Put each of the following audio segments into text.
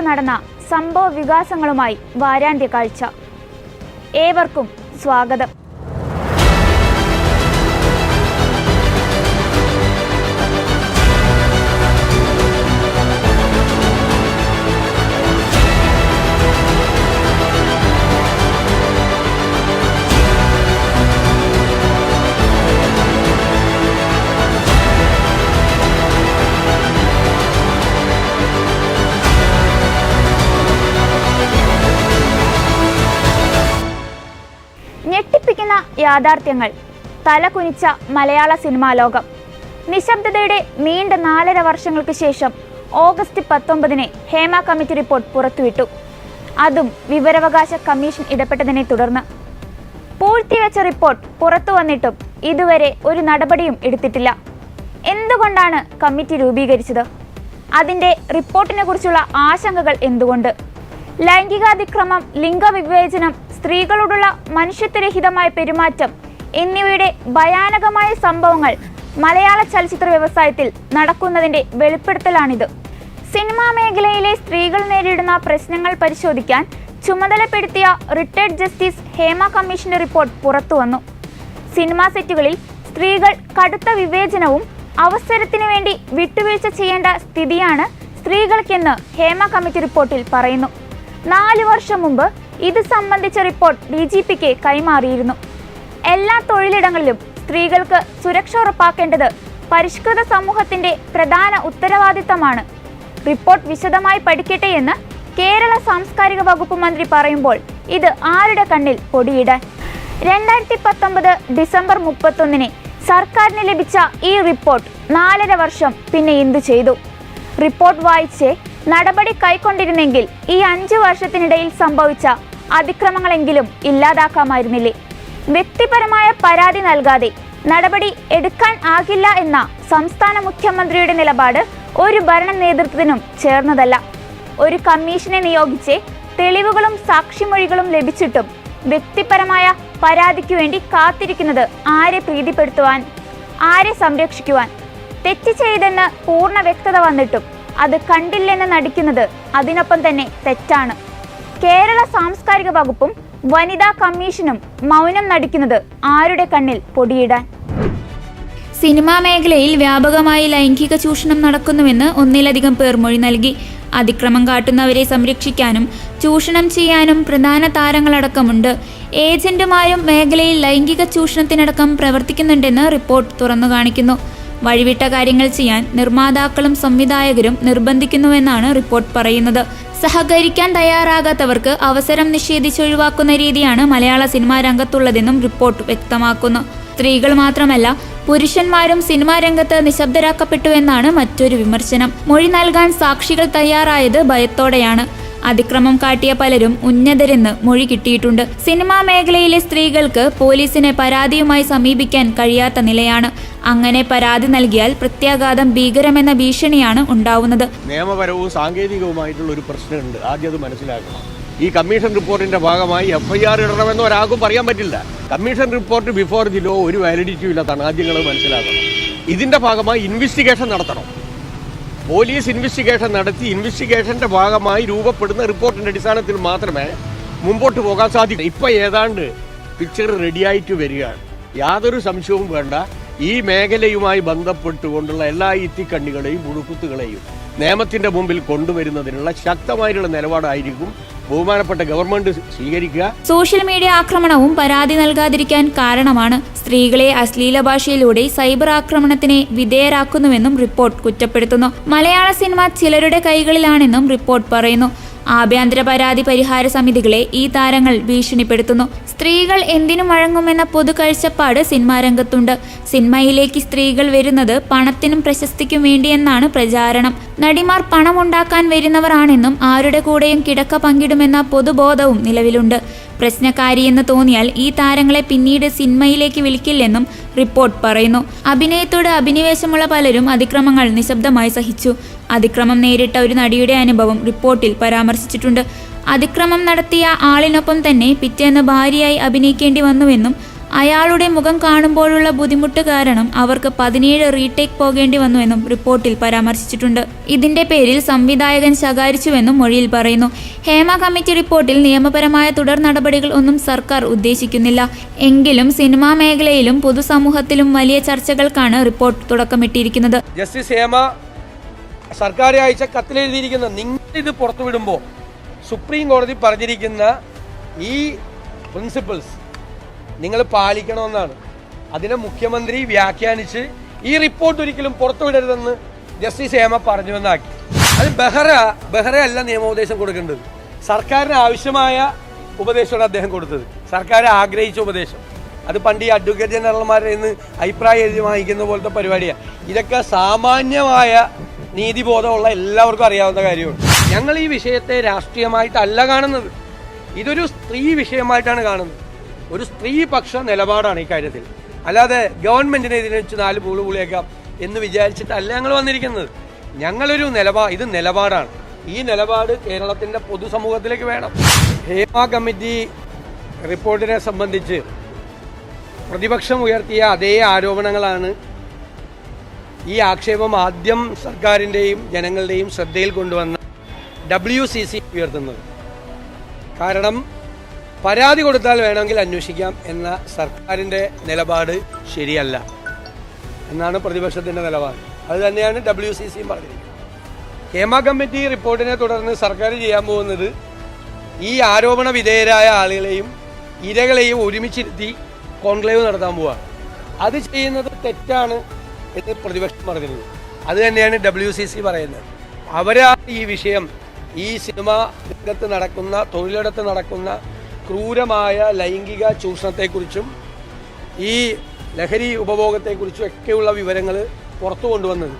നടന്ന സംഭവ വികാസങ്ങളുമായി വാരാന്ത്യ കാഴ്ച. ഏവർക്കും സ്വാഗതം. ഞെട്ടിപ്പിക്കുന്ന യാഥാർത്ഥ്യങ്ങൾ തലകുനിച്ച മലയാള സിനിമാ ലോകം. നിശബ്ദതയുടെ നീണ്ട 4.5 വർഷങ്ങൾക്ക് ശേഷം ഓഗസ്റ്റ് 19 ഹേമ കമ്മിറ്റി റിപ്പോർട്ട് പുറത്തുവിട്ടു. അതും വിവരാവകാശ കമ്മീഷൻ ഇടപെട്ടതിനെ തുടർന്ന്. പൂഴ്ത്തിവെച്ച റിപ്പോർട്ട് പുറത്തു വന്നിട്ടും ഇതുവരെ ഒരു നടപടിയും എടുത്തിട്ടില്ല. എന്തുകൊണ്ടാണ് കമ്മിറ്റി രൂപീകരിച്ചത്? അതിൻ്റെ റിപ്പോർട്ടിനെ കുറിച്ചുള്ള ആശങ്കകൾ എന്തുകൊണ്ട്? ലൈംഗികാതിക്രമം, ലിംഗവിവേചനം, സ്ത്രീകളോടുള്ള മനുഷ്യത്വരഹിതമായ പെരുമാറ്റം എന്നിവയുടെ ഭയാനകമായ സംഭവങ്ങൾ മലയാള ചലച്ചിത്ര വ്യവസായത്തിൽ നടക്കുന്നതിൻ്റെ വെളിപ്പെടുത്തലാണിത്. സിനിമാ മേഖലയിലെ സ്ത്രീകൾ നേരിടുന്ന പ്രശ്നങ്ങൾ പരിശോധിക്കാൻ ചുമതലപ്പെടുത്തിയ റിട്ടയർഡ് ജസ്റ്റിസ് ഹേമ കമ്മീഷന്റെ റിപ്പോർട്ട് പുറത്തുവന്നു. സിനിമാ സെറ്റുകളിൽ സ്ത്രീകൾ കടുത്ത വിവേചനവും അവസരത്തിനു വേണ്ടി വിട്ടുവീഴ്ച ചെയ്യേണ്ട സ്ഥിതിയാണ് സ്ത്രീകൾക്കെന്ന് ഹേമ കമ്മിറ്റി റിപ്പോർട്ടിൽ പറയുന്നു. 4 വർഷം മുമ്പ് ഇത് സംബന്ധിച്ച റിപ്പോർട്ട് DGPക്ക് കൈമാറിയിരുന്നു. എല്ലാ തൊഴിലിടങ്ങളിലും സ്ത്രീകൾക്ക് സുരക്ഷ ഉറപ്പാക്കേണ്ടത് പരിഷ്കൃത സമൂഹത്തിന്റെ പ്രധാന ഉത്തരവാദിത്തമാണ്. റിപ്പോർട്ട് വിശദമായി പഠിക്കട്ടെ എന്ന് കേരള സാംസ്കാരിക വകുപ്പ് മന്ത്രി പറയുമ്പോൾ ഇത് ആരുടെ കണ്ണിൽ പൊടിയിടാൻ? 2019 ഡിസംബർ 31 സർക്കാരിന് ലഭിച്ച ഈ റിപ്പോർട്ട് 4.5 വർഷം പിന്നെ എന്തു ചെയ്തു? റിപ്പോർട്ട് വായിച്ച് നടപടി കൈക്കൊണ്ടിരുന്നെങ്കിൽ ഈ 5 വർഷത്തിനിടയിൽ സംഭവിച്ച അതിക്രമങ്ങളെങ്കിലും ഇല്ലാതാക്കാമായിരുന്നില്ലേ? വ്യക്തിപരമായ പരാതി നൽകാതെ നടപടി എടുക്കാൻ ആകില്ല എന്ന സംസ്ഥാന മുഖ്യമന്ത്രിയുടെ നിലപാട് ഒരു ഭരണ നേതൃത്വത്തിനും ചേർന്നതല്ല. ഒരു കമ്മീഷനെ നിയോഗിച്ച് തെളിവുകളും സാക്ഷിമൊഴികളും ലഭിച്ചിട്ടും വ്യക്തിപരമായ പരാതിക്ക് വേണ്ടി കാത്തിരിക്കുന്നത് ആരെ പ്രീതിപ്പെടുത്തുവാൻ, ആരെ സംരക്ഷിക്കുവാൻ? തെറ്റ് ചെയ്തെന്ന് പൂർണ്ണ വ്യക്തത വന്നിട്ടും അത് കണ്ടില്ലെന്ന് നടിക്കുന്നത് അതിനൊപ്പം തന്നെ തെറ്റാണ്. കേരള സാംസ്കാരിക വകുപ്പും വനിതാ കമ്മീഷനും മൗനം നടിക്കുന്നത് ആരുടെ കണ്ണിൽ പൊടിയിടാൻ? സിനിമാ മേഖലയിൽ വ്യാപകമായി ലൈംഗിക ചൂഷണം നടക്കുന്നുവെന്ന് ഒന്നിലധികം പേർ മൊഴി നൽകി. അതിക്രമം കാട്ടുന്നവരെ സംരക്ഷിക്കാനും ചൂഷണം ചെയ്യാനും പ്രധാന താരങ്ങളടക്കമുണ്ട്. ഏജന്റുമാരും മേഖലയിൽ ലൈംഗിക ചൂഷണത്തിനടക്കം പ്രവർത്തിക്കുന്നുണ്ടെന്ന് റിപ്പോർട്ട് തുറന്നു കാണിക്കുന്നു. വഴിവിട്ട കാര്യങ്ങൾ ചെയ്യാൻ നിർമ്മാതാക്കളും സംവിധായകരും നിർബന്ധിക്കുന്നുവെന്നാണ് റിപ്പോർട്ട് പറയുന്നത്. സഹകരിക്കാൻ തയ്യാറാകാത്തവർക്ക് അവസരം നിഷേധിച്ചൊഴിവാക്കുന്ന രീതിയാണ് മലയാള സിനിമാ രംഗത്തുള്ളതെന്നും റിപ്പോർട്ട് വ്യക്തമാക്കുന്നു. സ്ത്രീകൾ മാത്രമല്ല, പുരുഷന്മാരും സിനിമാ രംഗത്ത് നിശബ്ദരാക്കപ്പെട്ടുവെന്നാണ് മറ്റൊരു വിമർശനം. മൊഴി നൽകാൻ സാക്ഷികൾ തയ്യാറായത് ഭയത്തോടെയാണ്. അതിക്രമം കാട്ടിയ പലരും ഉന്നതരെന്ന് മൊഴി കിട്ടിയിട്ടുണ്ട്. സിനിമാ മേഖലയിലെ സ്ത്രീകൾക്ക് പോലീസിനെ പരാതിയുമായി സമീപിക്കാൻ കഴിയാത്ത നിലയാണ്. അങ്ങനെ പരാതി നൽകിയാൽ പ്രത്യാഘാതം ഭീകരമെന്ന ഭീഷണിയാണ് ഉണ്ടാവുന്നത്. നിയമപരവും സാങ്കേതികവുമായിട്ടുള്ള ഒരു പ്രശ്നമുണ്ട്. ആദ്യം അത് മനസ്സിലാക്കണം. ഈ കമ്മീഷൻ റിപ്പോർട്ടിന്റെ ഭാഗമായി FIR ഇടണമെന്ന് ഒരാൾക്കും പറയാൻ പറ്റില്ല. Commission report before the law ഒരു വാലിഡിറ്റി ഇല്ലാത്തതാണ്. ആദ്യങ്ങൾ മനസ്സിലാക്കണം. ഇതിന്റെ ഭാഗമായി ഇൻവെസ്റ്റിഗേഷൻ നടത്തണം. പോലീസ് ഇൻവെസ്റ്റിഗേഷൻ നടത്തി ഇൻവെസ്റ്റിഗേഷന്റെ ഭാഗമായി രൂപപ്പെടുന്ന റിപ്പോർട്ടിന്റെ അടിസ്ഥാനത്തിൽ മാത്രമേ മുമ്പോട്ട് പോകാൻ സാധിക്കൂ. ഇപ്പൊ ഏതാണ്ട് പിക്ചർ റെഡിയായിട്ട് വരികയാണ്. യാതൊരു സംശയവും വേണ്ട. ഈ മേഖലയുമായി ബന്ധപ്പെട്ടുകൊണ്ടുള്ള എല്ലാ ഇത്തിക്കണ്ണികളെയും മുഴുക്കുത്തുകളെയും നിയമത്തിന്റെ മുമ്പിൽ കൊണ്ടുവരുന്നതിനുള്ള ശക്തമായിട്ടുള്ള നിലപാടായിരിക്കും ബഹുമാനപ്പെട്ട ഗവൺമെന്റ് സ്വീകരിക്കുക. സോഷ്യൽ മീഡിയ ആക്രമണവും പരാതി നൽകാതിരിക്കാൻ കാരണമാണ്. സ്ത്രീകളെ അശ്ലീല ഭാഷയിലൂടെ സൈബർ ആക്രമണത്തിന് വിധേയരാക്കുന്നുവെന്നും റിപ്പോർട്ട് കുറ്റപ്പെടുത്തുന്നു. മലയാള സിനിമ ചിലരുടെ കൈകളിലാണെന്നും റിപ്പോർട്ട് പറയുന്നു. ആഭ്യന്തര പരാതി പരിഹാര സമിതികളെ ഈ താരങ്ങൾ ഭീഷണിപ്പെടുത്തുന്നു. സ്ത്രീകൾ എന്തിനും വഴങ്ങുമെന്ന പൊതു കാഴ്ചപ്പാട് സിനിമാ രംഗത്തുണ്ട്. സിനിമയിലേക്ക് സ്ത്രീകൾ വരുന്നത് പണത്തിനും പ്രശസ്തിക്കും വേണ്ടിയെന്നാണ് പ്രചാരണം. നടിമാർ പണമുണ്ടാക്കാൻ വരുന്നവരാണെന്നും ആരുടെ കൂടെയും കിടക്ക പങ്കിടുമെന്ന പൊതുബോധവും നിലവിലുണ്ട്. പ്രശ്നക്കാരിയെന്ന് തോന്നിയാൽ ഈ താരങ്ങളെ പിന്നീട് സിനിമയിലേക്ക് വിളിക്കില്ലെന്നും റിപ്പോർട്ട് പറയുന്നു. അഭിനയത്തോട് അഭിനിവേശമുള്ള പലരും അതിക്രമങ്ങൾ നിശബ്ദമായി സഹിച്ചു. അതിക്രമം നേരിട്ട ഒരു നടിയുടെ അനുഭവം റിപ്പോർട്ടിൽ പരാമർശിച്ചിട്ടുണ്ട്. അതിക്രമം നടത്തിയ ആളിനൊപ്പം തന്നെ പിറ്റേന്ന് ഭാര്യയായി അഭിനയിക്കേണ്ടി വന്നുവെന്നും അയാളുടെ മുഖം കാണുമ്പോഴുള്ള ബുദ്ധിമുട്ട് കാരണം അവർക്ക് 17 റീടേക്ക് പോകേണ്ടി വന്നുവെന്നും റിപ്പോർട്ടിൽ പരാമർശിച്ചിട്ടുണ്ട്. ഇതിന്റെ പേരിൽ സംവിധായകൻ ശകാരിച്ചുവെന്നും മൊഴിയിൽ പറയുന്നു. ഹേമ കമ്മിറ്റി റിപ്പോർട്ടിൽ നിയമപരമായ തുടർ നടപടികൾ ഒന്നും സർക്കാർ ഉദ്ദേശിക്കുന്നില്ല. എങ്കിലും സിനിമാ മേഖലയിലും പൊതുസമൂഹത്തിലും വലിയ ചർച്ചകൾക്കാണ് റിപ്പോർട്ട് തുടക്കമിട്ടിരിക്കുന്നത്. ജസ്റ്റിസ് ഹേമ സർക്കാർ അയച്ച കത്തിലെഴുതിയിരിക്കുന്ന നിങ്ങൾ ഇത് പുറത്തുവിടുമ്പോൾ സുപ്രീം കോടതി പറഞ്ഞിരിക്കുന്ന ഈ പ്രിൻസിപ്പിൾസ് നിങ്ങൾ പാലിക്കണമെന്നാണ്. അതിനെ മുഖ്യമന്ത്രി വ്യാഖ്യാനിച്ച് ഈ റിപ്പോർട്ട് ഒരിക്കലും പുറത്തുവിടരുതെന്ന് ജസ്റ്റിസ് ഹേമ പറഞ്ഞുവെന്നാക്കി. അത് ബെഹ്റ അല്ല നിയമോപദേശം കൊടുക്കേണ്ടത്. സർക്കാരിന് ആവശ്യമായ ഉപദേശമാണ് അദ്ദേഹം കൊടുത്തത്, സർക്കാർ ആഗ്രഹിച്ച ഉപദേശം. അത് പണ്ട് ഈ അഡ്വക്കേറ്റ് ജനറൽമാരുടെ നിന്ന് അഭിപ്രായം എഴുതി വാങ്ങിക്കുന്ന പോലത്തെ പരിപാടിയാണ്. ഇതൊക്കെ സാമാന്യമായ നീതിബോധമുള്ള എല്ലാവർക്കും അറിയാവുന്ന കാര്യമാണ്. ഞങ്ങൾ ഈ വിഷയത്തെ രാഷ്ട്രീയമായിട്ടല്ല കാണുന്നത്, ഇതൊരു സ്ത്രീ വിഷയമായിട്ടാണ് കാണുന്നത്. ഒരു സ്ത്രീപക്ഷ നിലപാടാണ് ഈ കാര്യത്തിൽ. അല്ലാതെ ഗവൺമെന്റിനെ ഇതിനെ വെച്ച് 4 പൂളിയേക്കാം എന്ന് വിചാരിച്ചിട്ടല്ല ഞങ്ങൾ വന്നിരിക്കുന്നത്. ഞങ്ങളൊരു ഇത് നിലപാടാണ്. ഈ നിലപാട് കേരളത്തിന്റെ പൊതുസമൂഹത്തിലേക്ക് വേണം. ഹേമ കമ്മിറ്റി റിപ്പോർട്ടിനെ സംബന്ധിച്ച് പ്രതിപക്ഷം ഉയർത്തിയ അതേ ആരോപണങ്ങളാണ് ഈ ആക്ഷേപം ആദ്യം സർക്കാരിൻ്റെയും ജനങ്ങളുടെയും ശ്രദ്ധയിൽ കൊണ്ടുവന്ന WCC ഉയർത്തുന്നത്. കാരണം പരാതി കൊടുത്താൽ വേണമെങ്കിൽ അന്വേഷിക്കാം എന്ന സർക്കാരിൻ്റെ നിലപാട് ശരിയല്ല എന്നാണ് പ്രതിപക്ഷത്തിൻ്റെ നിലപാട്. അത് തന്നെയാണ് WCCയും പറഞ്ഞിരിക്കുന്നത്. ഹേമ കമ്മിറ്റി റിപ്പോർട്ടിനെ തുടർന്ന് സർക്കാർ ചെയ്യാൻ പോകുന്നത് ഈ ആരോപണ വിധേയരായ ആളുകളെയും ഇരകളെയും ഒരുമിച്ചിരുത്തി കോൺക്ലേവ് നടത്താൻ പോവുകയാണ്. അത് ചെയ്യുന്നത് തെറ്റാണ് എന്ന് പ്രതിപക്ഷം പറഞ്ഞിരുന്നു. അത് തന്നെയാണ് WCC പറയുന്നത്. അവരാണ് ഈ വിഷയം, ഈ സിനിമാ രംഗത്ത് നടക്കുന്ന, തൊഴിലിടത്ത് നടക്കുന്ന ക്രൂരമായ ലൈംഗിക ചൂഷണത്തെക്കുറിച്ചും ഈ ലഹരി ഉപഭോഗത്തെക്കുറിച്ചും ഒക്കെയുള്ള വിവരങ്ങൾ പുറത്തു കൊണ്ടുവന്നത്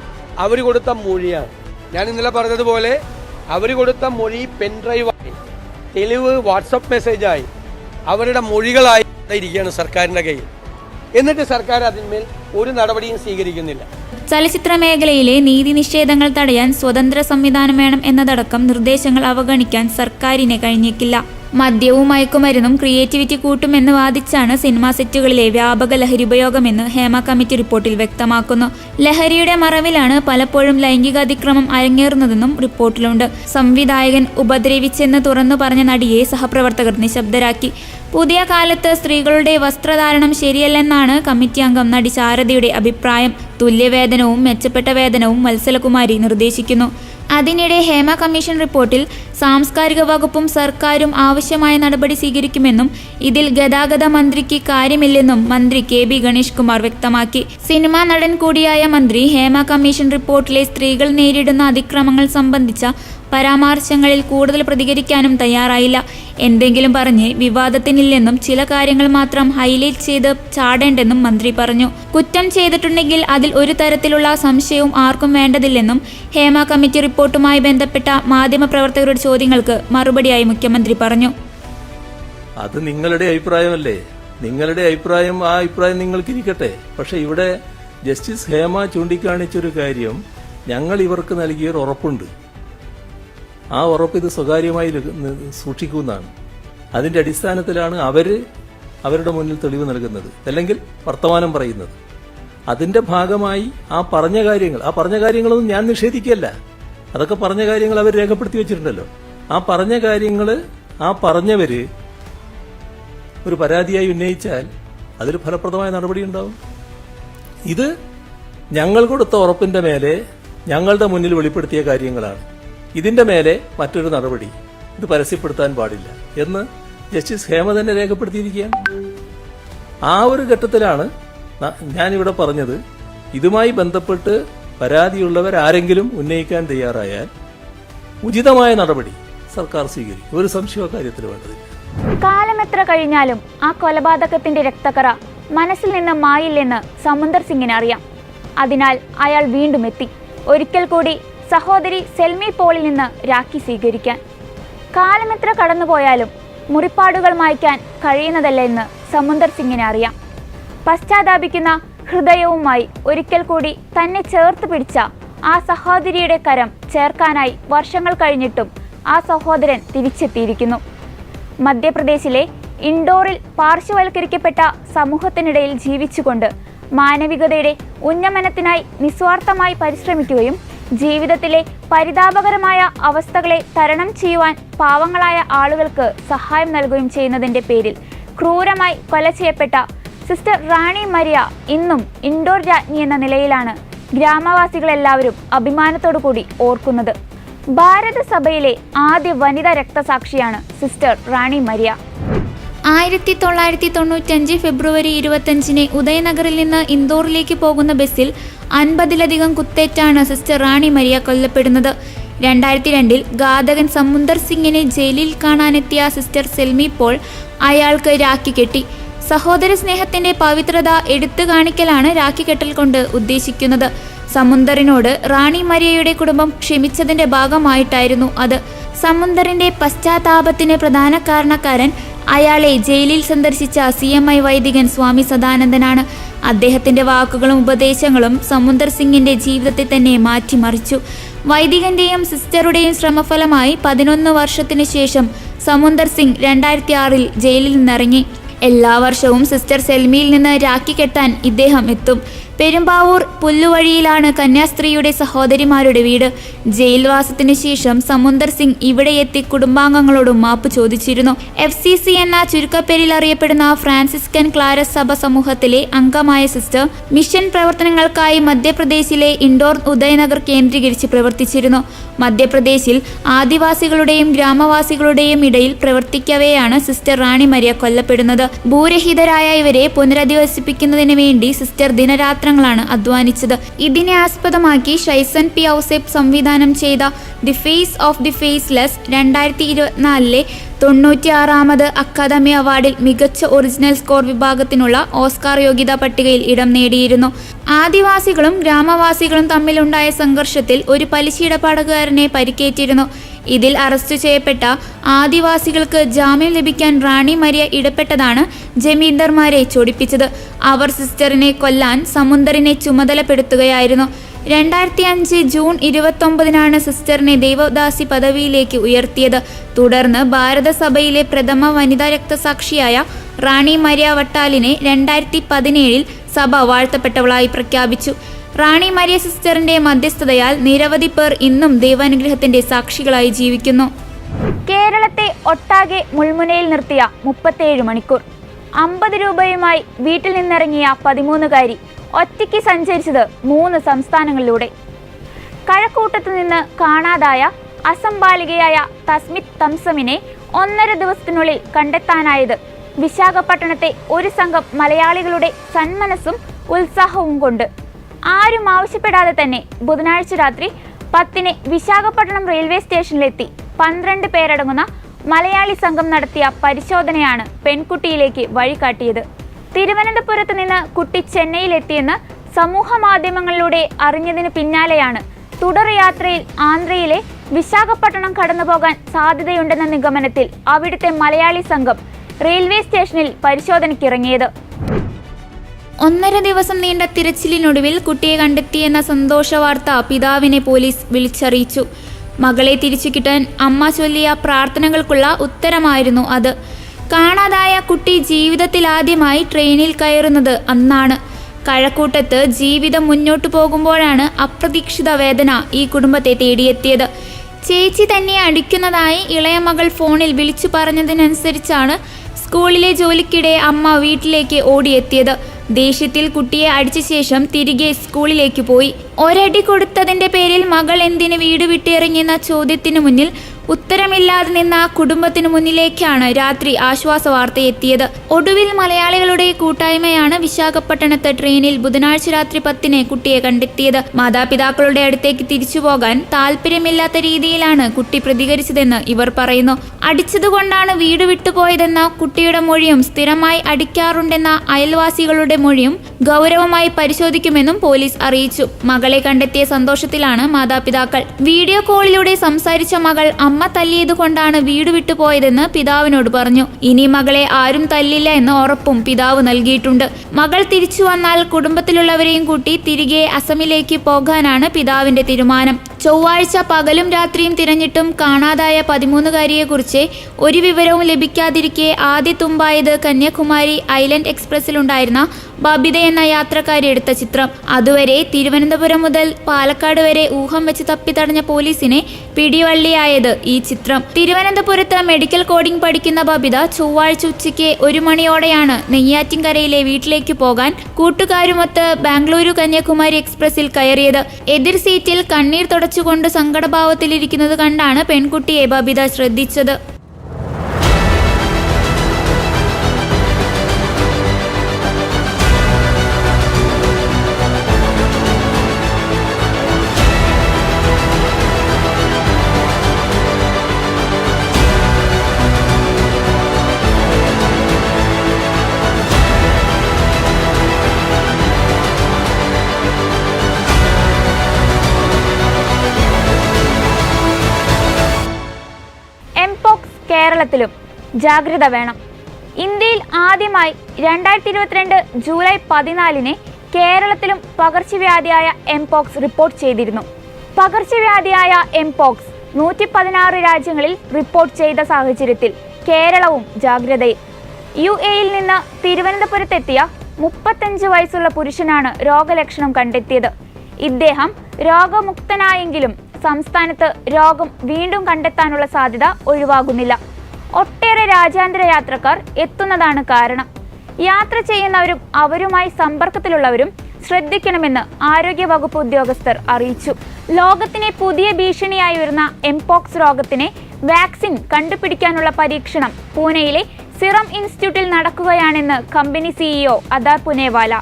അവർ കൊടുത്ത മൊഴിയാണ്. ഞാൻ ഇന്നലെ പറഞ്ഞതുപോലെ അവർ കൊടുത്ത മൊഴി പെൻഡ്രൈവായി, തെളിവ് വാട്സപ്പ് മെസ്സേജായി, അവരുടെ മൊഴികളായി ഇരിക്കുകയാണ് സർക്കാരിൻ്റെ കയ്യിൽ. എന്നിട്ട് സർക്കാർ അതിന്മേൽ ഒരു നടപടിയും സ്വീകരിക്കുന്നില്ല. ചലച്ചിത്ര മേഖലയിലെ നീതി നിഷേധങ്ങൾ തടയാൻ സ്വതന്ത്ര സംവിധാനം വേണം എന്നതടക്കം നിർദ്ദേശങ്ങൾ അവഗണിക്കാൻ സർക്കാരിന് കഴിഞ്ഞേക്കില്ല. മദ്യവും മയക്കുമരുന്നും ക്രിയേറ്റിവിറ്റി കൂട്ടുമെന്ന് വാദിച്ചാണ് സിനിമാ സെറ്റുകളിലെ വ്യാപക ലഹരി ഉപയോഗമെന്ന് ഹേമ കമ്മിറ്റി റിപ്പോർട്ടിൽ വ്യക്തമാക്കുന്നു. ലഹരിയുടെ മറവിലാണ് പലപ്പോഴും ലൈംഗിക അതിക്രമം അരങ്ങേറുന്നതെന്നും റിപ്പോർട്ടിലുണ്ട്. സംവിധായകൻ ഉപദ്രവിച്ചെന്ന് തുറന്നു പറഞ്ഞ നടിയെ സഹപ്രവർത്തകർ നിശബ്ദരാക്കി. പുതിയ കാലത്ത് സ്ത്രീകളുടെ വസ്ത്രധാരണം ശരിയല്ലെന്നാണ് കമ്മിറ്റി അംഗം നടി ശാരദയുടെ അഭിപ്രായം. തുല്യവേതനവും മെച്ചപ്പെട്ട വേതനവും വത്സലകുമാരി നിർദ്ദേശിക്കുന്നു. അതിനിടെ ഹേമ കമ്മീഷൻ റിപ്പോർട്ടിൽ സാംസ്കാരിക വകുപ്പും സർക്കാരും ആവശ്യമായ നടപടി സ്വീകരിക്കുമെന്നും ഇതിൽ ഗതാഗത മന്ത്രിക്ക് കാര്യമില്ലെന്നും മന്ത്രി KB ഗണേഷ് കുമാർ വ്യക്തമാക്കി. സിനിമാ നടൻ കൂടിയായ മന്ത്രി ഹേമ കമ്മീഷൻ റിപ്പോർട്ടിലെ സ്ത്രീകൾ നേരിടുന്ന അതിക്രമങ്ങൾ സംബന്ധിച്ച പരാമർശങ്ങളിൽ കൂടുതൽ പ്രതികരിക്കാനും തയ്യാറായില്ല. എന്തെങ്കിലും പറഞ്ഞ് വിവാദത്തിനില്ലെന്നും ചില കാര്യങ്ങൾ മാത്രം ഹൈലൈറ്റ് ചെയ്ത് ചാടേണ്ടെന്നും മന്ത്രി പറഞ്ഞു. കുറ്റം ചെയ്തിട്ടുണ്ടെങ്കിൽ അതിൽ ഒരു തരത്തിലുള്ള സംശയവും ആർക്കും വേണ്ടതില്ലെന്നും ഹേമ കമ്മിറ്റി റിപ്പോർട്ടുമായി ബന്ധപ്പെട്ട മാധ്യമപ്രവർത്തകരുടെ ചോദ്യങ്ങൾക്ക് മറുപടിയായി മുഖ്യമന്ത്രി പറഞ്ഞു. അത് നിങ്ങളുടെ അഭിപ്രായമല്ലേ, നിങ്ങളുടെ അഭിപ്രായം, ആ അഭിപ്രായം നിങ്ങൾക്കിരിക്കട്ടെ. പക്ഷെ ഇവിടെ ജസ്റ്റിസ് ഹേമ ചൂണ്ടിക്കാണിച്ചൊരു കാര്യം, ഞങ്ങൾ ഇവർക്ക് നൽകിയൊരു ഉറപ്പുണ്ട്. ആ ഉറപ്പ് ഇത് സ്വകാര്യമായി സൂക്ഷിക്കുന്നതാണ്. അതിന്റെ അടിസ്ഥാനത്തിലാണ് അവരുടെ മുന്നിൽ തെളിവ് നൽകുന്നത്, അല്ലെങ്കിൽ വർത്തമാനം പറയുന്നത്. അതിന്റെ ഭാഗമായി ആ പറഞ്ഞ കാര്യങ്ങളൊന്നും ഞാൻ നിഷേധിക്കുകയല്ല. അതൊക്കെ പറഞ്ഞ കാര്യങ്ങൾ അവർ രേഖപ്പെടുത്തി വെച്ചിട്ടുണ്ടല്ലോ. ആ പറഞ്ഞ കാര്യങ്ങൾ പറഞ്ഞവര് ഒരു പരാതിയായി ഉന്നയിച്ചാൽ അതിൽ ഫലപ്രദമായ നടപടി ഉണ്ടാവും. ഇത് ഞങ്ങൾ കൊടുത്ത ഉറപ്പിന്റെ മേലെ ഞങ്ങളുടെ മുന്നിൽ വെളിപ്പെടുത്തിയ കാര്യങ്ങളാണ്. ഇതിന്റെ മേലെ മറ്റൊരു നടപടി ഇത് പരസ്യപ്പെടുത്താൻ പാടില്ല എന്ന് ജസ്റ്റിസ് ഹേമ തന്നെ രേഖപ്പെടുത്തിയിരിക്കുകയാണ്. ആ ഒരു ഘട്ടത്തിലാണ് ഞാനിവിടെ പറഞ്ഞത്, ഇതുമായി ബന്ധപ്പെട്ട് പരാതിയുള്ളവരാരെങ്കിലും ഉന്നയിക്കാൻ തയ്യാറായാൽ ഉചിതമായ നടപടി സർക്കാർ സ്വീകരിക്കും. ഒരു സംശയ കാര്യത്തിൽ വേണ്ടതില്ല. കാലമെത്ര കഴിഞ്ഞാലും ആ കൊലപാതകത്തിന്റെ രക്തക്കറ മനസ്സിൽ നിന്ന് മായില്ലെന്ന് സമുന്ദർ സിംഗിന് അറിയാം. അതിനാൽ അയാൾ വീണ്ടും എത്തി, ഒരിക്കൽ കൂടി സഹോദരി സെൽമി പോളിൽ നിന്ന് രാഖി സ്വീകരിക്കാൻ. കാലമെത്ര കടന്നുപോയാലും മുറിപ്പാടുകൾ മായ്ക്കാൻ കഴിയുന്നതല്ല എന്ന് സമുന്ദർ സിംഗിന് അറിയാം. പശ്ചാത്താപിക്കുന്ന ഹൃദയവുമായി ഒരിക്കൽ കൂടി തന്നെ ചേർത്ത് പിടിച്ച ആ സഹോദരിയുടെ കരം ചേർക്കാനായി വർഷങ്ങൾ കഴിഞ്ഞിട്ടും ആ സഹോദരൻ തിരിച്ചെത്തിയിരിക്കുന്നു. മധ്യപ്രദേശിലെ ഇൻഡോറിൽ പാർശ്വവൽക്കരിക്കപ്പെട്ട സമൂഹത്തിനിടയിൽ ജീവിച്ചുകൊണ്ട് മാനവികതയുടെ ഉന്നമനത്തിനായി നിസ്വാർത്ഥമായി പരിശ്രമിക്കുകയും ജീവിതത്തിലെ പരിതാപകരമായ അവസ്ഥകളെ തരണം ചെയ്യുവാൻ പാവങ്ങളായ ആളുകൾക്ക് സഹായം നൽകുകയും ചെയ്യുന്നതിൻ്റെ പേരിൽ ക്രൂരമായി കൊല ചെയ്യപ്പെട്ട സിസ്റ്റർ റാണി മരിയ ഇന്നും ഇൻഡോർ രാജ്ഞി എന്ന നിലയിലാണ് ഗ്രാമവാസികളെല്ലാവരും അഭിമാനത്തോടു കൂടി ഓർക്കുന്നത്. ഭാരതസഭയിലെ ആദ്യ വനിതാ രക്തസാക്ഷിയാണ് സിസ്റ്റർ റാണി മരിയ. 1995 ഫെബ്രുവരി 25 ഉദയനഗറിൽ നിന്ന് ഇൻഡോറിലേക്ക് പോകുന്ന ബസ്സിൽ 50-ലധികം കുത്തേറ്റാണ് സിസ്റ്റർ റാണി മരിയ കൊല്ലപ്പെടുന്നത്. 2002 ഘാതകൻ സമുന്ദർ സിംഗിനെ ജയിലിൽ കാണാനെത്തിയ സിസ്റ്റർ സെൽമി പോൾ അയാൾക്ക് രാഖി കെട്ടി. സഹോദര സ്നേഹത്തിന്റെ പവിത്രത എടുത്തു കാണിക്കലാണ് രാഖികെട്ടൽ കൊണ്ട് ഉദ്ദേശിക്കുന്നത്. സമുന്ദറിനോട് റാണി മരിയയുടെ കുടുംബം ക്ഷമിച്ചതിന്റെ ഭാഗമായിട്ടായിരുന്നു അത്. സമുന്ദറിന്റെ പശ്ചാത്താപത്തിന് പ്രധാന കാരണക്കാരൻ അയാളെ ജയിലിൽ സന്ദർശിച്ച CMI വൈദികൻ സ്വാമി സദാനന്ദനാണ്. അദ്ദേഹത്തിന്റെ വാക്കുകളും ഉപദേശങ്ങളും സമുന്ദർ സിംഗിന്റെ ജീവിതത്തെ തന്നെ മാറ്റിമറിച്ചു. വൈദികന്റെയും സിസ്റ്ററുടെയും ശ്രമഫലമായി 11 വർഷത്തിനു ശേഷം സമുന്ദർ സിംഗ് 2006 ജയിലിൽ നിന്നിറങ്ങി. എല്ലാ വർഷവും സിസ്റ്റർ സെൽമിയിൽ നിന്ന് രാഖി കെട്ടാൻ ഇദ്ദേഹം എത്തും. പെരുമ്പാവൂർ പുല്ലുവഴിയിലാണ് കന്യാസ്ത്രീയുടെ സഹോദരിമാരുടെ വീട്. ജയിൽവാസത്തിനു ശേഷം സമുന്ദർ സിംഗ് ഇവിടെ എത്തി കുടുംബാംഗങ്ങളോടും മാപ്പ് ചോദിച്ചിരുന്നു. FCC എന്ന ചുരുക്കപ്പേരിൽ അറിയപ്പെടുന്ന ഫ്രാൻസിസ്കൻ ക്ലാരസ് സഭ സമൂഹത്തിലെ അംഗമായ സിസ്റ്റർ മിഷൻ പ്രവർത്തനങ്ങൾക്കായി മധ്യപ്രദേശിലെ ഇൻഡോർ ഉദയനഗർ കേന്ദ്രീകരിച്ച് പ്രവർത്തിച്ചിരുന്നു. മധ്യപ്രദേശിൽ ആദിവാസികളുടെയും ഗ്രാമവാസികളുടെയും ഇടയിൽ പ്രവർത്തിക്കവെയാണ് സിസ്റ്റർ റാണി മരിയ കൊല്ലപ്പെടുന്നത്. ഭൂരഹിതരായ ഇവരെ പുനരധിവസിപ്പിക്കുന്നതിന് വേണ്ടി സിസ്റ്റർ ദിനരാത്രങ്ങളാണ് അധ്വാനിച്ചത്. ഇതിനെ ആസ്പദമാക്കി ഷൈസൻ പി ഔസേപ്പ് സംവിധാനം ചെയ്ത the face of the faceless 2024 96ാമത് അക്കാദമി അവാർഡിൽ മികച്ച ഒറിജിനൽ സ്കോർ വിഭാഗത്തിനുള്ള ഓസ്കാർ യോഗ്യതാ പട്ടികയിൽ ഇടം നേടിയിരുന്നു. ആദിവാസികളും ഗ്രാമവാസികളും തമ്മിലുണ്ടായ സംഘർഷത്തിൽ ഒരു പലിശ ഇടപാടുകാരനെ പരിക്കേറ്റിരുന്നു. ഇതിൽ അറസ്റ്റ് ചെയ്യപ്പെട്ട ആദിവാസികൾക്ക് ജാമ്യം ലഭിക്കാൻ റാണി മരിയ ഇടപെട്ടതാണ് ജമീന്ദാർമാരെ ചൊടിപ്പിച്ചത്. അവർ സിസ്റ്ററിനെ കൊല്ലാൻ സമുന്ദറിനെ ചുമതലപ്പെടുത്തുകയായിരുന്നു. 2005 ജൂൺ 29 സിസ്റ്ററിനെ ദൈവദാസി പദവിയിലേക്ക് ഉയർത്തിയത്. തുടർന്ന് ഭാരതസഭയിലെ പ്രഥമ വനിതാ രക്തസാക്ഷിയായ റാണി മരിയ വട്ടാലിനെ 2017 സഭ വാഴ്ത്തപ്പെട്ടവളായി പ്രഖ്യാപിച്ചു. റാണി മരിയ സിസ്റ്ററിന്റെ മധ്യസ്ഥതയാൽ നിരവധി പേർ ഇന്നും ദൈവാനുഗ്രഹത്തിന്റെ സാക്ഷികളായി ജീവിക്കുന്നു. കേരളത്തെ ഒട്ടാകെ മുൾമുനയിൽ നിർത്തിയ 37 മണിക്കൂർ. 50 രൂപയുമായി വീട്ടിൽ നിന്നിറങ്ങിയ 13കാരി ഒറ്റയ്ക്ക് സഞ്ചരിച്ചത് 3 സംസ്ഥാനങ്ങളിലൂടെ. കഴക്കൂട്ടത്ത് നിന്ന് കാണാതായ അസംബാലികയായ തസ്മിത് തംസമിനെ 1.5 ദിവസത്തിനുള്ളിൽ കണ്ടെത്താനായത് വിശാഖപട്ടണത്തെ ഒരു സംഘം മലയാളികളുടെ സന്മനസ്സും ഉത്സാഹവും കൊണ്ട്. ആരും ആവശ്യപ്പെടാതെ തന്നെ ബുധനാഴ്ച രാത്രി 10 വിശാഖപട്ടണം റെയിൽവേ സ്റ്റേഷനിലെത്തി 12 പേരടങ്ങുന്ന മലയാളി സംഘം നടത്തിയ പരിശോധനയാണ് പെൺകുട്ടിയിലേക്ക് വഴികാട്ടിയത്. തിരുവനന്തപുരത്ത് നിന്ന് കുട്ടി ചെന്നൈയിലെത്തിയെന്ന് സമൂഹ മാധ്യമങ്ങളിലൂടെ അറിഞ്ഞതിന് പിന്നാലെയാണ് തുടർ യാത്രയിൽ ആന്ധ്രയിലെ വിശാഖപട്ടണം കടന്നുപോകാൻ സാധ്യതയുണ്ടെന്ന നിഗമനത്തിൽ അവിടുത്തെ മലയാളി സംഘം റെയിൽവേ സ്റ്റേഷനിൽ പരിശോധനയ്ക്കിറങ്ങിയത്. 1.5 ദിവസം നീണ്ട തിരച്ചിലിനൊടുവിൽ കുട്ടിയെ കണ്ടെത്തിയെന്ന സന്തോഷ വാർത്ത പിതാവിനെ പോലീസ് വിളിച്ചറിയിച്ചു. മകളെ തിരിച്ചു കിട്ടാൻ അമ്മ ചൊല്ലിയ പ്രാർത്ഥനകൾക്കുള്ള ഉത്തരമായിരുന്നു അത്. കാണാതായ കുട്ടി ജീവിതത്തിൽ ആദ്യമായി ട്രെയിനിൽ കയറുന്നത് അന്നാണ്. കഴക്കൂട്ടത്ത് ജീവിതം മുന്നോട്ടു പോകുമ്പോഴാണ് അപ്രതീക്ഷിത വേദന ഈ കുടുംബത്തെ തേടിയെത്തിയത്. ചേച്ചി തന്നെ അടിക്കുന്നതായി ഇളയ മകൾ ഫോണിൽ വിളിച്ചു പറഞ്ഞതിനനുസരിച്ചാണ് സ്കൂളിലെ ജോലിക്കിടെ അമ്മ വീട്ടിലേക്ക് ഓടിയെത്തിയത്. ദേഷ്യത്തിൽ കുട്ടിയെ അടിച്ച ശേഷം തിരികെ സ്കൂളിലേക്ക് പോയി. ഒരടി കൊടുത്തതിന്റെ പേരിൽ മകൾ എന്തിന് വീട് വിട്ടിറങ്ങിയെന്ന ചോദ്യത്തിനു മുന്നിൽ ഉത്തരമില്ലാതെ നിന്ന കുടുംബത്തിനു മുന്നിലേക്കാണ് രാത്രി ആശ്വാസ വാർത്ത എത്തിയത്. ഒടുവിൽ മലയാളികളുടെ കൂട്ടായ്മയാണ് വിശാഖപട്ടണത്ത് ട്രെയിനിൽ ബുധനാഴ്ച രാത്രി 10 കുട്ടിയെ കണ്ടെത്തിയത്. മാതാപിതാക്കളുടെ അടുത്തേക്ക് തിരിച്ചു പോകാൻ താല്പര്യമില്ലാത്ത രീതിയിലാണ് കുട്ടി പ്രതികരിച്ചതെന്ന് ഇവർ പറയുന്നു. അടിച്ചതുകൊണ്ടാണ് വീട് വിട്ടുപോയതെന്ന കുട്ടിയുടെ മൊഴിയും സ്ഥിരമായി അടിക്കാറുണ്ടെന്ന അയൽവാസികളുടെ മൊഴിയും ഗൗരവമായി പരിശോധിക്കുമെന്നും പോലീസ് അറിയിച്ചു. മകളെ കണ്ടെത്തിയ സന്തോഷത്തിലാണ് മാതാപിതാക്കൾ. വീഡിയോ കോളിലൂടെ സംസാരിച്ച മകൾ അമ്മ തല്ലിയത് കൊണ്ടാണ് വീട് വിട്ടുപോയതെന്ന് പിതാവിനോട് പറഞ്ഞു. ഇനി മകളെ ആരും തല്ലില്ല എന്ന ഉറപ്പും പിതാവ് നൽകിയിട്ടുണ്ട്. മകൾ തിരിച്ചു വന്നാൽ കുടുംബത്തിലുള്ളവരെയും കൂട്ടി തിരികെ അസമിലേക്ക് പോകാനാണ് പിതാവിന്റെ തീരുമാനം. ചൊവ്വാഴ്ച പകലും രാത്രിയും തിരഞ്ഞിട്ടും കാണാതായ 13-കാരിയെക്കുറിച്ച് ഒരു വിവരവും ലഭിക്കാതിരിക്കെ ആദ്യ തുമ്പായത് കന്യാകുമാരി ഐലൻഡ് എക്സ്പ്രസിലുണ്ടായിരുന്ന ബബിത എന്ന യാത്രക്കാരി എടുത്ത ചിത്രം. അതുവരെ തിരുവനന്തപുരം മുതൽ പാലക്കാട് വരെ ഊഹം വെച്ച് തപ്പിത്തടഞ്ഞ പോലീസിനെ പിടിവള്ളിയായത് ഈ ചിത്രം. തിരുവനന്തപുരത്ത് മെഡിക്കൽ കോഡിംഗ് പഠിക്കുന്ന ബബിത ചൊവ്വാഴ്ച ഉച്ചയ്ക്ക് 1 മണിയോടെയാണ് നെയ്യാറ്റിൻകരയിലെ വീട്ടിലേക്ക് പോകാൻ കൂട്ടുകാരുമൊത്ത് ബാംഗ്ലൂരു കന്യാകുമാരി എക്സ്പ്രസിൽ കയറിയത്. എതിർ സീറ്റിൽ കണ്ണീർ തുടച്ചുകൊണ്ട് സങ്കടഭാവത്തിലിരിക്കുന്നത് കണ്ടാണ് പെൺകുട്ടിയെ ബബിത ശ്രദ്ധിച്ചത്. എംപോക്സ് കേരളത്തിലും ജാഗ്രത വേണം. ഇന്ത്യയിൽ ആദ്യമായി 2022 ജൂലൈ 14 കേരളത്തിലും പകർച്ചവ്യാധിയായ എംപോക്സ് റിപ്പോർട്ട് ചെയ്തിരുന്നു. പകർച്ചവ്യാധിയായ എംപോക്സ് 116 രാജ്യങ്ങളിൽ റിപ്പോർട്ട് ചെയ്ത സാഹചര്യത്തിൽ കേരളവും ജാഗ്രതയിൽ. UAE-യിൽ നിന്ന് തിരുവനന്തപുരത്തെത്തിയ 35 വയസ്സുള്ള പുരുഷനാണ് രോഗലക്ഷണം കണ്ടെത്തിയത്. ഇദ്ദേഹം രോഗമുക്തനായെങ്കിലും സംസ്ഥാനത്ത് രോഗം വീണ്ടും കണ്ടെത്താനുള്ള സാധ്യത ഒഴിവാകുന്നില്ല. ഒട്ടേറെ രാജ്യാന്തര യാത്രക്കാർ എത്തുന്നതാണ് കാരണം. യാത്ര ചെയ്യുന്നവരും അവരുമായി സമ്പർക്കത്തിലുള്ളവരും ശ്രദ്ധിക്കണമെന്ന് ആരോഗ്യവകുപ്പ് ഉദ്യോഗസ്ഥർ അറിയിച്ചു. ലോകത്തിനെ പുതിയ ഭീഷണിയായി വരുന്ന എംപോക്സ് രോഗത്തിന് വാക്സിൻ കണ്ടുപിടിക്കാനുള്ള പരീക്ഷണം പൂനെയിലെ സിറം ഇൻസ്റ്റിറ്റ്യൂട്ടിൽ നടക്കുകയാണെന്ന് കമ്പനി CEO അദാർ പുനേവാല.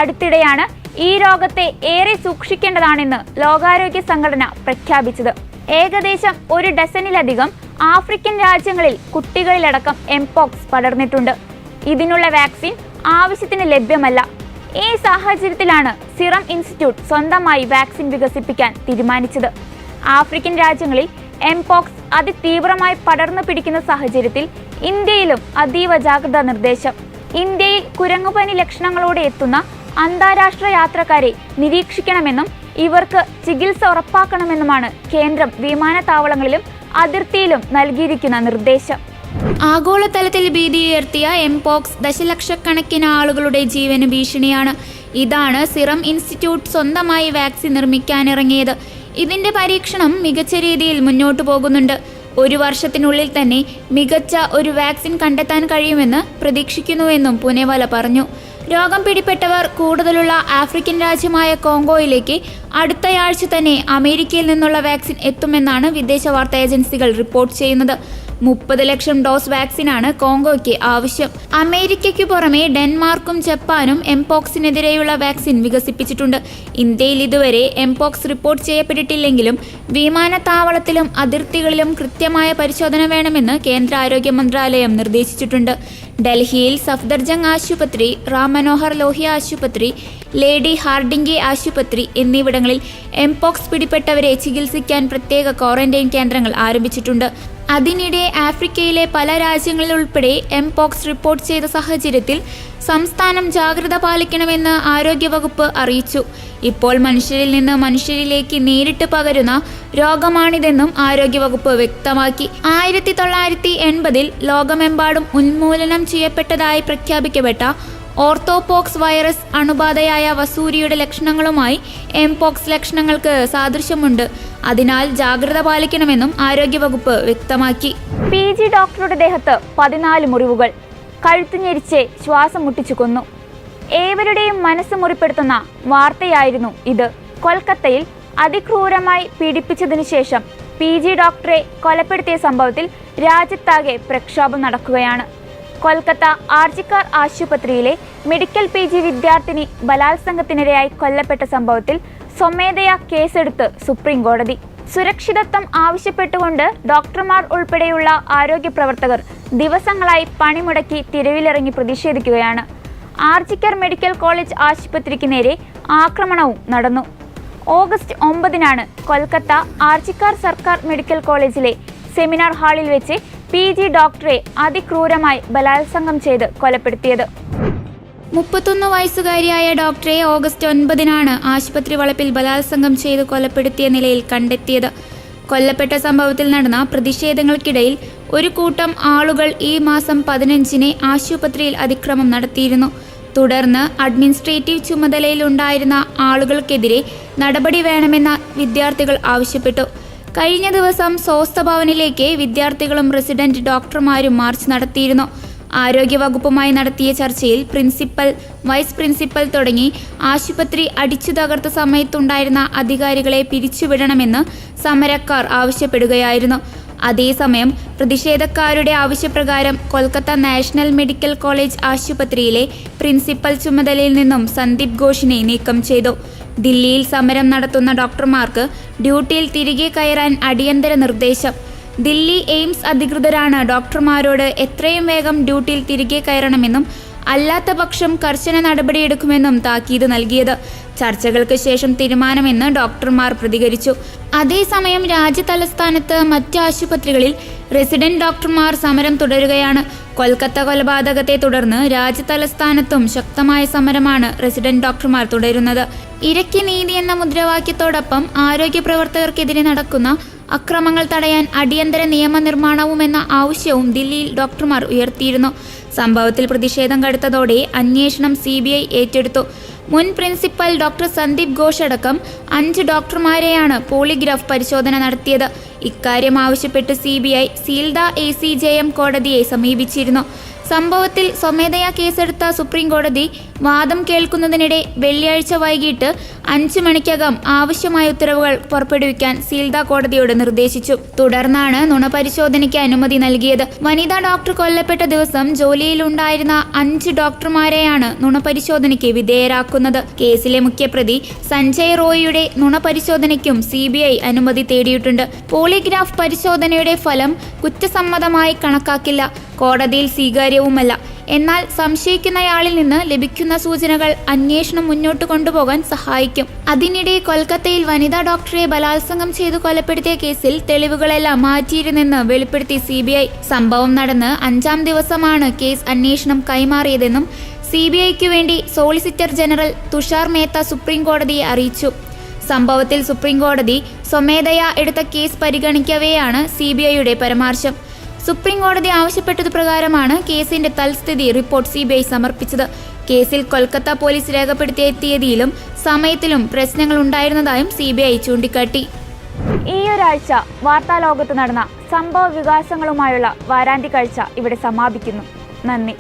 അടുത്തിടെയാണ് ഈ രോഗത്തെ ഏറെ സൂക്ഷിക്കേണ്ടതാണെന്ന് ലോകാരോഗ്യ സംഘടന പ്രഖ്യാപിച്ചത്. ഏകദേശം 1 ഡസനിലധികം ആഫ്രിക്കൻ രാജ്യങ്ങളിൽ കുട്ടികളിലടക്കം എംപോക്സ് പടർന്നിട്ടുണ്ട്. ഇതിനുള്ള വാക്സിൻ ആവശ്യത്തിന് ലഭ്യമല്ല. ഈ സാഹചര്യത്തിലാണ് സിറം ഇൻസ്റ്റിറ്റ്യൂട്ട് സ്വന്തമായി വാക്സിൻ വികസിപ്പിക്കാൻ തീരുമാനിച്ചത്. ആഫ്രിക്കൻ രാജ്യങ്ങളിൽ എംപോക്സ് അതിതീവ്രമായി പടർന്നു പിടിക്കുന്ന സാഹചര്യത്തിൽ ഇന്ത്യയിലും അതീവ ജാഗ്രതാ നിർദ്ദേശം. ഇന്ത്യയിൽ കുരങ്ങുപനി ലക്ഷണങ്ങളോടെ എത്തുന്ന അന്താരാഷ്ട്ര യാത്രക്കാരെ നിരീക്ഷിക്കണമെന്നും ഇവർക്ക് ചികിത്സ ഉറപ്പാക്കണമെന്നുമാണ് കേന്ദ്രം വിമാനത്താവളങ്ങളിലും അതിർത്തിയിലും നൽകിയിരിക്കുന്ന നിർദ്ദേശം. ആഗോളതലത്തിൽ ഭീതിയുയർത്തിയ എംപോക്സ് ദശലക്ഷക്കണക്കിന് ആളുകളുടെ ജീവന് ഭീഷണിയാണ്. ഇതാണ് സിറം ഇൻസ്റ്റിറ്റ്യൂട്ട് സ്വന്തമായി വാക്സിൻ നിർമ്മിക്കാനിറങ്ങിയത്. ഇതിന്റെ പരീക്ഷണം മികച്ച രീതിയിൽ മുന്നോട്ടു പോകുന്നുണ്ട്. 1 വർഷത്തിനുള്ളിൽ തന്നെ മികച്ച ഒരു വാക്സിൻ കണ്ടെത്താൻ കഴിയുമെന്ന് പ്രതീക്ഷിക്കുന്നുവെന്നും പുനേവാല പറഞ്ഞു. രോഗം പിടിപെട്ടവർ കൂടുതലുള്ള ആഫ്രിക്കൻ രാജ്യമായ കോങ്കോയിലേക്ക് അടുത്തയാഴ്ച തന്നെ അമേരിക്കയിൽ നിന്നുള്ള വാക്സിൻ എത്തുമെന്നാണ് വിദേശ വാർത്താ ഏജൻസികൾ റിപ്പോർട്ട് ചെയ്യുന്നത്. 30 ലക്ഷം ഡോസ് വാക്സിനാണ് കോങ്കോയ്ക്ക് ആവശ്യം. അമേരിക്കയ്ക്കു പുറമെ ഡെൻമാർക്കും ജപ്പാനും എംപോക്സിനെതിരെയുള്ള വാക്സിൻ വികസിപ്പിച്ചിട്ടുണ്ട്. ഇന്ത്യയിൽ ഇതുവരെ എംപോക്സ് റിപ്പോർട്ട് ചെയ്യപ്പെട്ടിട്ടില്ലെങ്കിലും വിമാനത്താവളത്തിലും അതിർത്തികളിലും കൃത്യമായ പരിശോധന വേണമെന്ന് കേന്ദ്ര ആരോഗ്യ മന്ത്രാലയം നിർദ്ദേശിച്ചിട്ടുണ്ട്. ഡൽഹിയിൽ സഫ്ദർജംഗ് ആശുപത്രി, റാം മനോഹർ ലോഹ്യ ആശുപത്രി, ലേഡി ഹാർഡിംഗെ ആശുപത്രി എന്നിവിടങ്ങളിൽ എംപോക്സ് പിടിപെട്ടവരെ ചികിത്സിക്കാൻ പ്രത്യേക ക്വാറന്റൈൻ കേന്ദ്രങ്ങൾ ആരംഭിച്ചിട്ടുണ്ട്. അതിനിടെ ആഫ്രിക്കയിലെ പല രാജ്യങ്ങളിലുൾപ്പെടെ എംപോക്സ് റിപ്പോർട്ട് ചെയ്ത സാഹചര്യത്തിൽ സംസ്ഥാനം ജാഗ്രത പാലിക്കണമെന്ന് ആരോഗ്യവകുപ്പ് അറിയിച്ചു. ഇപ്പോൾ മനുഷ്യരിൽ നിന്ന് മനുഷ്യരിലേക്ക് നേരിട്ട് പകരുന്ന രോഗമാണിതെന്നും ആരോഗ്യവകുപ്പ് വ്യക്തമാക്കി. 1980-ൽ ലോകമെമ്പാടും ഉന്മൂലനം ചെയ്യപ്പെട്ടതായി പ്രഖ്യാപിക്കപ്പെട്ട ഓർത്തോപോക്സ് വൈറസ് അണുബാധയായ വസൂരിയുടെ ലക്ഷണങ്ങളുമായി എംപോക്സ് ലക്ഷണങ്ങൾക്ക് സാദൃശ്യമുണ്ട്. അതിനാൽ ജാഗ്രത പാലിക്കണമെന്നും ആരോഗ്യവകുപ്പ് വ്യക്തമാക്കി. PG ഡോക്ടറുടെ ദേഹത്ത് 14 മുറിവുകൾ, കഴുത്തുഞെരിച്ച് ശ്വാസം മുട്ടിച്ചു കൊന്നു. ഏവരുടെയും മനസ്സ് മുറിപ്പെടുത്തുന്ന വാർത്തയായിരുന്നു ഇത്. കൊൽക്കത്തയിൽ അതിക്രൂരമായി പീഡിപ്പിച്ചതിനു ശേഷം PG ഡോക്ടറെ കൊലപ്പെടുത്തിയ സംഭവത്തിൽ രാജ്യത്താകെ പ്രക്ഷോഭം നടക്കുകയാണ്. കൊൽക്കത്ത ആർജിക്കാർ ആശുപത്രിയിലെ മെഡിക്കൽ PG വിദ്യാർത്ഥിനി ബലാത്സംഗത്തിനിരയായി കൊല്ലപ്പെട്ട സംഭവത്തിൽ സ്വമേധയാ കേസെടുത്ത് സുപ്രീം കോടതി. സുരക്ഷിതത്വം ആവശ്യപ്പെട്ടുകൊണ്ട് ഡോക്ടർമാർ ഉൾപ്പെടെയുള്ള ആരോഗ്യ പ്രവർത്തകർ ദിവസങ്ങളായി പണിമുടക്കി തെരുവിലിറങ്ങി പ്രതിഷേധിക്കുകയാണ്. ആർജിക്കർ മെഡിക്കൽ കോളേജ് ആശുപത്രിക്ക് നേരെ ആക്രമണവും നടന്നു. ഓഗസ്റ്റ് 9-നാണ് കൊൽക്കത്ത ആർജിക്കാർ സർക്കാർ മെഡിക്കൽ കോളേജിലെ സെമിനാർ ഹാളിൽ വെച്ച് PG ഡോക്ടറെ അതിക്രൂരമായി ബലാത്സംഗം ചെയ്ത് കൊലപ്പെടുത്തിയത്. 31 വയസ്സുകാരിയായ ഡോക്ടറെ ഓഗസ്റ്റ് 9 ആശുപത്രി വളപ്പിൽ ബലാത്സംഗം ചെയ്ത് കൊലപ്പെടുത്തിയ നിലയിൽ കണ്ടെത്തിയത്. കൊല്ലപ്പെട്ട സംഭവത്തിൽ നടന്ന പ്രതിഷേധങ്ങൾക്കിടയിൽ ഒരു കൂട്ടം ആളുകൾ ഈ മാസം 15 ആശുപത്രിയിൽ അതിക്രമം നടത്തിയിരുന്നു. തുടർന്ന് അഡ്മിനിസ്ട്രേറ്റീവ് ചുമതലയിലുണ്ടായിരുന്ന ആളുകൾക്കെതിരെ നടപടി വേണമെന്ന് വിദ്യാർത്ഥികൾ ആവശ്യപ്പെട്ടു. കഴിഞ്ഞ ദിവസം സ്വസ്ഥ ഭവനിലേക്ക് വിദ്യാർത്ഥികളും റെസിഡന്റ് ഡോക്ടർമാരും മാർച്ച് നടത്തിയിരുന്നു. ആരോഗ്യവകുപ്പുമായി നടത്തിയ ചർച്ചയിൽ പ്രിൻസിപ്പൽ, വൈസ് പ്രിൻസിപ്പൽ തുടങ്ങി ആശുപത്രി അടിച്ചു തകർത്ത സമയത്തുണ്ടായിരുന്ന അധികാരികളെ പിരിച്ചുവിടണമെന്ന് സമരക്കാർ ആവശ്യപ്പെടുകയായിരുന്നു. അതേസമയം പ്രതിഷേധക്കാരുടെ ആവശ്യപ്രകാരം കൊൽക്കത്ത നാഷണൽ മെഡിക്കൽ കോളേജ് ആശുപത്രിയിലെ പ്രിൻസിപ്പൽ ചുമതലയിൽ നിന്നും സന്ദീപ് ഘോഷിനെ നീക്കം ചെയ്തു. ദില്ലിയിൽ സമരം നടത്തുന്ന ഡോക്ടർമാർക്ക് ഡ്യൂട്ടിയിൽ തിരികെ കയറാൻ അടിയന്തര നിർദ്ദേശം. ദില്ലി എയിംസ് അധികൃതരാണ് ഡോക്ടർമാരോട് എത്രയും വേഗം ഡ്യൂട്ടിയിൽ തിരികെ കയറണമെന്നും അല്ലാത്ത പക്ഷം കർശന നടപടിയെടുക്കുമെന്നും താക്കീത് നൽകിയത്. ചർച്ചകൾക്ക് ശേഷം തീരുമാനമെന്ന് ഡോക്ടർമാർ പ്രതികരിച്ചു. അതേസമയം രാജ്യതലസ്ഥാനത്ത് മറ്റ് ആശുപത്രികളിൽ റെസിഡന്റ് ഡോക്ടർമാർ സമരം തുടരുകയാണ്. കൊൽക്കത്ത കൊലപാതകത്തെ തുടർന്ന് രാജ്യതലസ്ഥാനത്തും ശക്തമായ സമരമാണ് റെസിഡന്റ് ഡോക്ടർമാർ തുടരുന്നത്. ഇരയ്ക്ക് നീതി എന്ന മുദ്രാവാക്യത്തോടൊപ്പം ആരോഗ്യ പ്രവർത്തകർക്കെതിരെ നടക്കുന്ന അക്രമങ്ങൾ തടയാൻ അടിയന്തര നിയമനിർമ്മാണവുമെന്ന ആവശ്യവും ദില്ലിയിൽ ഡോക്ടർമാർ ഉയർത്തിയിരുന്നു. സംഭവത്തിൽ പ്രതിഷേധം കടുത്തതോടെ അന്വേഷണം CBI ഏറ്റെടുത്തു. മുൻ പ്രിൻസിപ്പൽ ഡോക്ടർ സന്ദീപ് ഘോഷ് അടക്കം 5 ഡോക്ടർമാരെയാണ് പോളിഗ്രാഫ് പരിശോധന നടത്തിയത്. ഇക്കാര്യം ആവശ്യപ്പെട്ട് CBI സീൽദ ACJM കോടതിയെ സമീപിച്ചിരുന്നു. സംഭവത്തിൽ സ്വമേധയാ കേസെടുത്ത സുപ്രീം കോടതി വാദം കേൾക്കുന്നതിനിടെ വെള്ളിയാഴ്ച വൈകിട്ട് 5 മണിക്കകം ആവശ്യമായ ഉത്തരവുകൾ പുറപ്പെടുവിക്കാൻ സീൽദ കോടതിയോട് നിർദ്ദേശിച്ചു. തുടർന്നാണ് നുണപരിശോധനയ്ക്ക് അനുമതി നൽകിയത്. വനിതാ ഡോക്ടർ കൊല്ലപ്പെട്ട ദിവസം ജോലിയിലുണ്ടായിരുന്ന 5 ഡോക്ടർമാരെയാണ് നുണപരിശോധനയ്ക്ക് വിധേയരാക്കുന്നത്. കേസിലെ മുഖ്യപ്രതി സഞ്ജയ് റോയിയുടെ നുണപരിശോധനയ്ക്കും CBI അനുമതി തേടിയിട്ടുണ്ട്. പോളിഗ്രാഫ് പരിശോധനയുടെ ഫലം കുറ്റസമ്മതമായി കണക്കാക്കില്ല, കോടതിയിൽ സ്വീകാര്യവുമല്ല. എന്നാൽ സംശയിക്കുന്നയാളിൽ നിന്ന് ലഭിക്കുന്ന സൂചനകൾ അന്വേഷണം മുന്നോട്ട് കൊണ്ടുപോകാൻ സഹായിക്കും. അതിനിടെ കൊൽക്കത്തയിൽ വനിതാ ഡോക്ടറെ ബലാത്സംഗം ചെയ്തു കൊലപ്പെടുത്തിയ കേസിൽ തെളിവുകളെല്ലാം മാറ്റിയിരുന്നെന്ന് വെളിപ്പെടുത്തി CBI. സംഭവം നടന്ന് 5-ാം ദിവസമാണ് കേസ് അന്വേഷണം കൈമാറിയതെന്നും CBIക്ക് വേണ്ടി solicitor general Tushar Mehta supreme കോടതിയെ അറിയിച്ചു. സംഭവത്തിൽ സുപ്രീം കോടതി സ്വമേധയാ എടുത്ത കേസ് പരിഗണിക്കവെയാണ് CBIയുടെ പരാമർശം. സുപ്രീം കോടതി ആവശ്യപ്പെട്ടതുപ്രകാരമാണ് കേസിന്റെ തൽസ്ഥിതി റിപ്പോർട്ട് CBI സമർപ്പിച്ചത്. കേസിൽ കൊൽക്കത്ത പോലീസ് രേഖപ്പെടുത്തിയ തീയതിയിലും സമയത്തിലും പ്രശ്നങ്ങൾ ഉണ്ടായിരുന്നതായും CBI ചൂണ്ടിക്കാട്ടി. ഈ ഒരാഴ്ച വാർത്താലോകത്ത് നടന്ന സംഭവ വികാസങ്ങളുമായുള്ള വാരാന്ത്യ കാഴ്ച ഇവിടെ സമാപിക്കുന്നു. നന്ദി.